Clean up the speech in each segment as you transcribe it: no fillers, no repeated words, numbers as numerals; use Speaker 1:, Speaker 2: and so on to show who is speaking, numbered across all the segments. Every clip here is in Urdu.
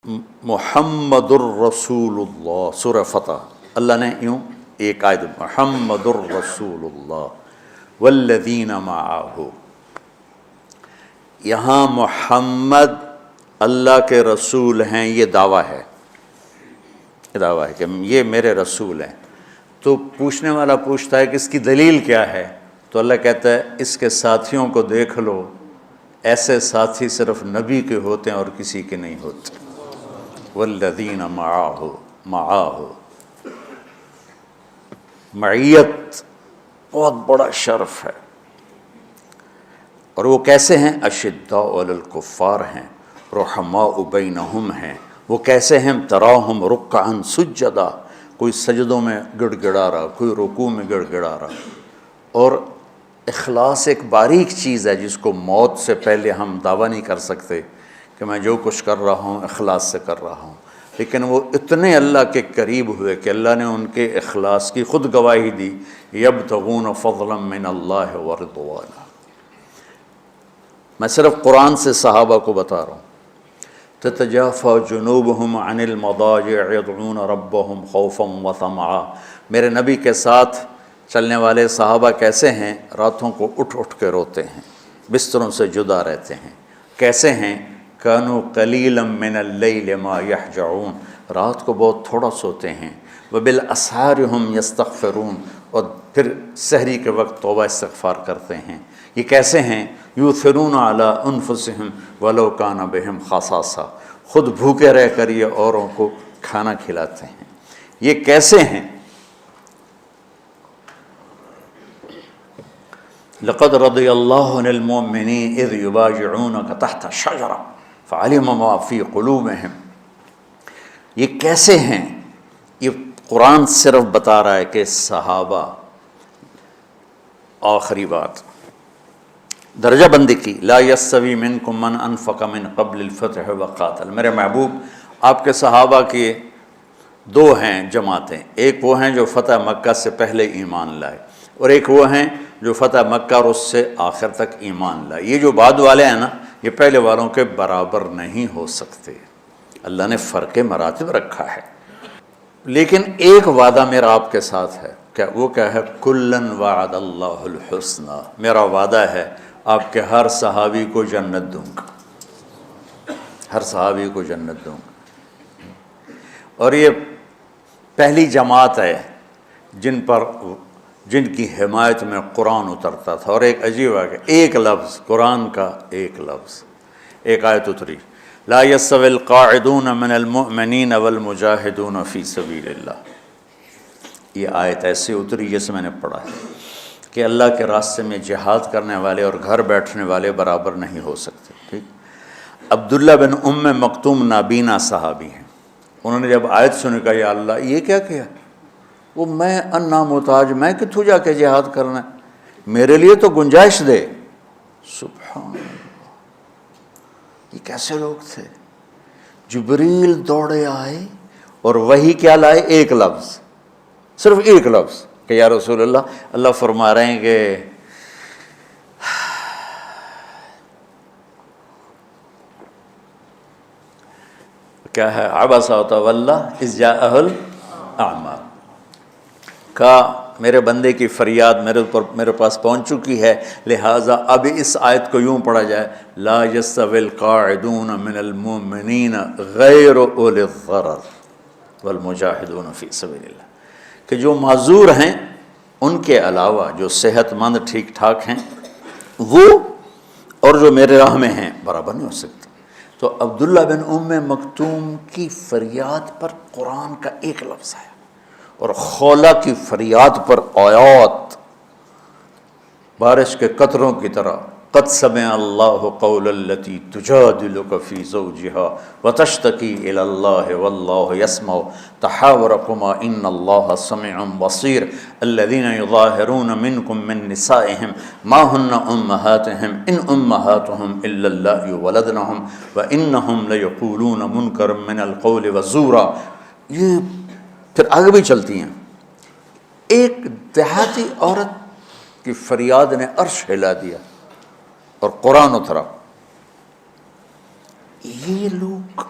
Speaker 1: محمد الرسول اللہ، سورہ فتح، اللہ نے یوں ایک آیت محمد الرسول اللہ والذین معہ، یہاں محمد اللہ کے رسول ہیں، یہ دعویٰ ہے، کہ یہ میرے رسول ہیں۔ تو پوچھنے والا پوچھتا ہے کہ اس کی دلیل کیا ہے؟ تو اللہ کہتا ہے اس کے ساتھیوں کو دیکھ لو، ایسے ساتھی صرف نبی کے ہوتے ہیں اور کسی کے نہیں ہوتے۔ والذین معاہ، معیت بہت بڑا شرف ہے۔ اور وہ کیسے ہیں؟ اشداء علی الکفار ہیں، رحماء بینہم ہیں۔ وہ کیسے ہیں؟ تراہم رکعا سجدا، کوئی سجدوں میں گڑ گڑا رہا، کوئی رکوع میں گڑ گڑا رہا۔ اور اخلاص ایک باریک چیز ہے جس کو موت سے پہلے ہم دعویٰ نہیں کر سکتے کہ میں جو کچھ کر رہا ہوں اخلاص سے کر رہا ہوں، لیکن وہ اتنے اللہ کے قریب ہوئے کہ اللہ نے ان کے اخلاص کی خود گواہی دی، یبتغون فضلا من اللہ ورضوانا۔ میں صرف قرآن سے صحابہ کو بتا رہا ہوں۔ تتجافى جنوبهم عن المضاجع يدعون ربهم خوفا وطمعا، میرے نبی کے ساتھ چلنے والے صحابہ کیسے ہیں؟ راتوں کو اٹھ اٹھ کے روتے ہیں، بستروں سے جدا رہتے ہیں۔ کیسے ہیں؟ كانوا قليلا من الليل ما يهجعون، رات کو بہت تھوڑا سوتے ہیں۔ وبالاسحار هم يستغفرون، اور پھر سحری کے وقت توبہ استغفار کرتے ہیں۔ یہ کیسے ہیں؟ یؤثرون علی انفسهم ولو کان بهم خصاصہ، خود بھوکے رہ کر یہ اوروں کو کھانا کھلاتے ہیں۔ یہ کیسے ہیں؟ لقد رضی اللہ عن المؤمنین اذ یبایعونک تحت الشجرہ فعلم ما فی قلوبہم۔ یہ کیسے ہیں؟ یہ قرآن صرف بتا رہا ہے کہ صحابہ، آخری بات درجہ بندی کی، لا یستوی منکم من انفق من قبل الفتح وقاتل۔ میرے محبوب، آپ کے صحابہ کی دو ہیں جماعتیں، ایک وہ ہیں جو فتح مکہ سے پہلے ایمان لائے، اور ایک وہ ہیں جو فتح مکہ اور اس سے آخر تک ایمان لائے۔ یہ جو بعد والے ہیں نا، یہ پہلے والوں کے برابر نہیں ہو سکتے، اللہ نے فرق مراتب رکھا ہے۔ لیکن ایک وعدہ میرا آپ کے ساتھ ہے، وہ کیا ہے؟ کلن وعد اللہ الحسنى، میرا وعدہ ہے آپ کے ہر صحابی کو جنت دوں گا، ہر صحابی کو جنت دوں گا۔ اور یہ پہلی جماعت ہے جن کی حمایت میں قرآن اترتا تھا۔ اور ایک عجیب ہے کہ ایک لفظ قرآن کا، ایک لفظ، ایک آیت اتری، لا یستوی القاعدون من المؤمنین والمجاہدون فی سبیل اللہ۔ یہ آیت ایسے اتری جیسے میں نے پڑھا ہے کہ اللہ کے راستے میں جہاد کرنے والے اور گھر بیٹھنے والے برابر نہیں ہو سکتے۔ ٹھیک، عبداللہ بن مکتوم نابینا صحابی ہیں، انہوں نے جب آیت سنی کہا یا اللہ یہ کیا کیا؟ وہ میں انا محتاج، میں کتوں جا کے جہاد کرنا ہے، میرے لیے تو گنجائش دے۔ سبحان اللہ، یہ کیسے لوگ تھے؟ جبریل دوڑے آئے اور وہی کیا لائے؟ ایک لفظ، صرف ایک لفظ کہ یا رسول اللہ، اللہ فرما رہے ہیں کہ کیا ہے؟ عبس وتولی اذ جاءہ الاعمی، کہا میرے بندے کی فریاد میرے پاس پہنچ چکی ہے، لہٰذا اب اس آیت کو یوں پڑھا جائے، لا یستوی القاعدون من المؤمنین غیر اولی الضرر والمجاہدون فی سبیل اللہ، کہ جو معذور ہیں ان کے علاوہ جو صحت مند ٹھیک ٹھاک ہیں وہ، اور جو میرے راہ میں ہیں، برابر نہیں ہو سکتے۔ تو عبداللہ بن مکتوم کی فریاد پر قرآن کا ایک لفظ ہے، اور خولہ کی فریاد پر آیات بارش کے قطروں کی طرح، قد سمع اللہ قول التی تجادلک فی زوجها وتشتکی الی اللہ واللہ یسمع تحاورکما ان اللہ سمیع بصیر الذین یظاہرون منکم من نسائہم ما ہن امہاتہم ان امہاتہم الا اللہ ولدنہم وانہم لیقولون منکرا من القول وزورا۔ یہ پھر آگے بھی چلتی ہیں۔ ایک دیہاتی عورت کی فریاد نے عرش ہلا دیا اور قرآن اترا۔ یہ لوگ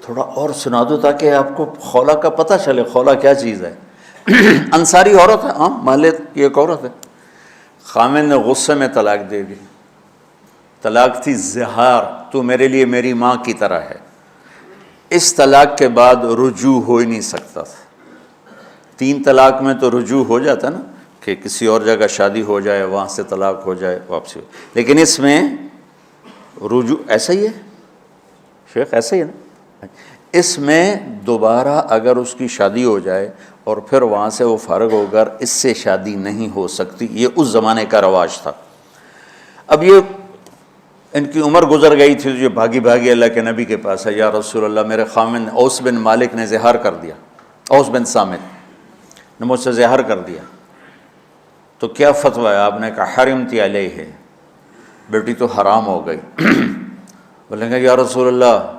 Speaker 1: تھوڑا اور سنا دو تاکہ آپ کو خولا کا پتہ چلے، خولا کیا چیز ہے۔ انصاری عورت ہے، ہاں مالک کی ایک عورت ہے، خامن نے غصے میں طلاق دے دی، طلاق تھی زہار، تو میرے لیے میری ماں کی طرح ہے۔ اس طلاق کے بعد رجوع ہو ہی نہیں سکتا تھا۔ 3 طلاق میں تو رجوع ہو جاتا نا، کہ کسی اور جگہ شادی ہو جائے، وہاں سے طلاق ہو جائے، واپسی ہو، لیکن اس میں رجوع ایسا ہی ہے شیخ، ایسا ہی ہے نا، اس میں دوبارہ اگر اس کی شادی ہو جائے اور پھر وہاں سے وہ فارغ ہو کر اس سے شادی نہیں ہو سکتی، یہ اس زمانے کا رواج تھا۔ اب یہ ان کی عمر گزر گئی تھی، جو بھاگی بھاگی اللہ کے نبی کے پاس ہے، یا رسول اللہ میرے خامن اوس بن مالک نے زہار کر دیا، اوس بن صامت نے مجھ سے زہار کر دیا، تو کیا فتویٰ ہے؟ آپ نے کہا حرمتی علیہ ہے، بیٹی تو حرام ہو گئی۔ بولیں گے یا رسول اللہ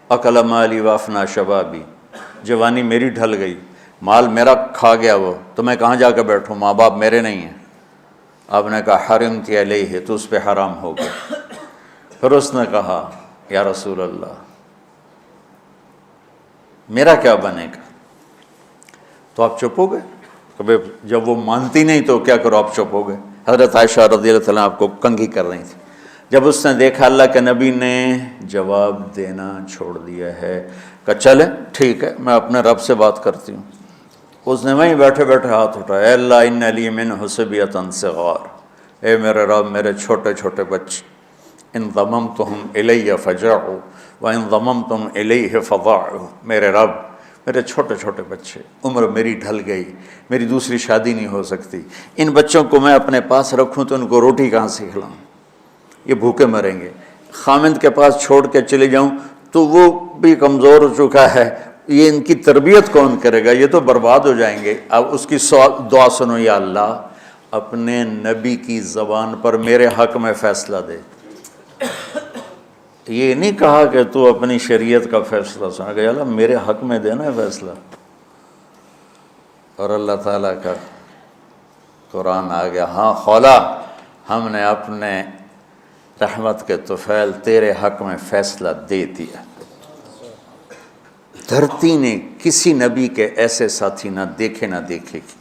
Speaker 1: اکل مالی وافنا شبابی، جوانی میری ڈھل گئی، مال میرا کھا گیا وہ، تو میں کہاں جا کے بیٹھوں، ماں باپ میرے نہیں ہیں۔ آپ نے کہا حرمتی علیہ ہے، تو اس پہ حرام ہو گیا۔ پھر اس نے کہا یا رسول اللہ میرا کیا بنے گا؟ تو آپ چپ ہو گئے، کہ جب وہ مانتی نہیں تو کیا کرو، آپ چپ ہو گئے۔ حضرت عائشہ رضی اللہ تعالیٰ آپ کو کنگھی کر رہی تھی۔ جب اس نے دیکھا اللہ کے نبی نے جواب دینا چھوڑ دیا ہے، کہ چلے ٹھیک ہے میں اپنے رب سے بات کرتی ہوں، اس نے وہیں بیٹھے بیٹھے ہاتھ اٹھایا، اے اللہ ان لی منہ صبیۃ صغار، اے میرے رب میرے چھوٹے چھوٹے بچے، ان ضممتہم الی فجعوا وان ضممتم الیہ فضاعوا، میرے رب میرے چھوٹے چھوٹے بچے، عمر میری ڈھل گئی، میری دوسری شادی نہیں ہو سکتی، ان بچوں کو میں اپنے پاس رکھوں تو ان کو روٹی کہاں سے کھلاؤں، یہ بھوکے مریں گے، خامند کے پاس چھوڑ کے چلے جاؤں تو وہ بھی کمزور ہو چکا ہے، یہ ان کی تربیت کون کرے گا، یہ تو برباد ہو جائیں گے۔ اب اس کی دعا سنو، یا اللہ اپنے نبی کی زبان پر میرے حق میں فیصلہ دے۔ یہ نہیں کہا کہ تو اپنی شریعت کا فیصلہ سنا، کہ اللہ میرے حق میں دینا ہے فیصلہ۔ اور اللہ تعالیٰ کا قرآن آ گیا، ہاں خولا ہم نے اپنے رحمت کے طفیل تیرے حق میں فیصلہ دے دیا۔ دھرتی نے کسی نبی کے ایسے ساتھی نہ دیکھے نہ دیکھے گی،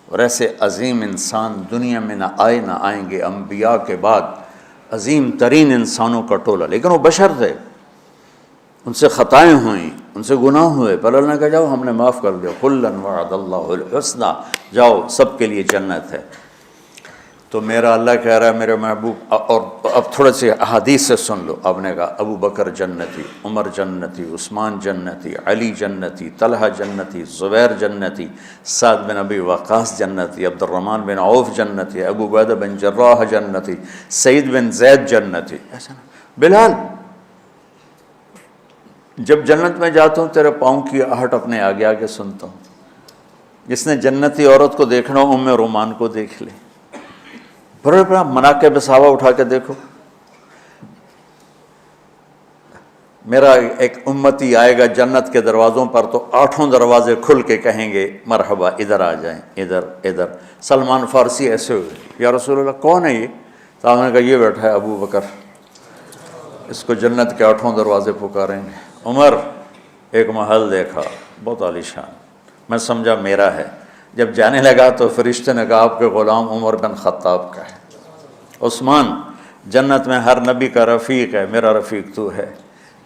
Speaker 1: اور ایسے عظیم انسان دنیا میں نہ آئیں گے، انبیاء کے بعد عظیم ترین انسانوں کا ٹولہ، لیکن وہ بشر تھے، ان سے خطائیں ہوئیں، ان سے گناہ ہوئے، پر اللہ نے کہا جاؤ ہم نے معاف کر دیا، کلا وعد اللہ الحسنی، جاؤ سب کے لیے جنت ہے۔ تو میرا اللہ کہہ رہا ہے میرے محبوب، اور اب تھوڑے سے احادیث سے سن لو۔ آپ نے کہا ابو بکر جنتی، عمر جنتی، عثمان جنتی، علی جنتی، طلحہ جنتی، زبیر جنتی، سعد بن ابی وقاص جنتی، عبد الرحمن بن عوف جنتی، ابو عبیدہ بن جراح جنتی، سعید بن زید جنتی، ایسا نا بلال جب جنت میں جاتا ہوں تیرے پاؤں کی آہٹ اپنے آگے آگے سنتا ہوں۔ جس نے جنتی عورت کو دیکھنا ہو ام رومان کو دیکھ لے، بڑے بڑا مناقب صحابہ اٹھا کے دیکھو۔ میرا ایک امتی آئے گا جنت کے دروازوں پر تو 8 دروازے کھل کے کہیں گے مرحبا ادھر آ جائیں، ادھر ادھر۔ سلمان فارسی ایسے ہوئے، یا رسول اللہ کون ہے یہ؟ تو آپ نے کہا یہ بیٹھا ہے ابو بکر، اس کو جنت کے 8 دروازے پکاریں گے۔ عمر ایک محل دیکھا بہت عالیشان، میں سمجھا میرا ہے، جب جانے لگا تو فرشتے نے کہا آپ کے غلام عمر بن خطاب کا ہے۔ عثمان جنت میں ہر نبی کا رفیق ہے، میرا رفیق تو ہے۔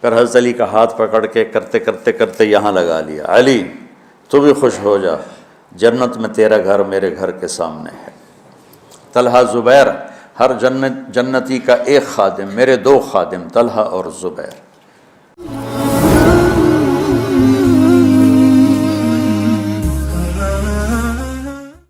Speaker 1: پھر حضرت علی کا ہاتھ پکڑ کے کرتے کرتے کرتے یہاں لگا لیا، علی تو بھی خوش ہو جا، جنت میں تیرا گھر میرے گھر کے سامنے ہے۔ طلحہ زبیر، ہر جنتی کا ایک خادم، میرے 2 خادم طلحہ اور زبیر۔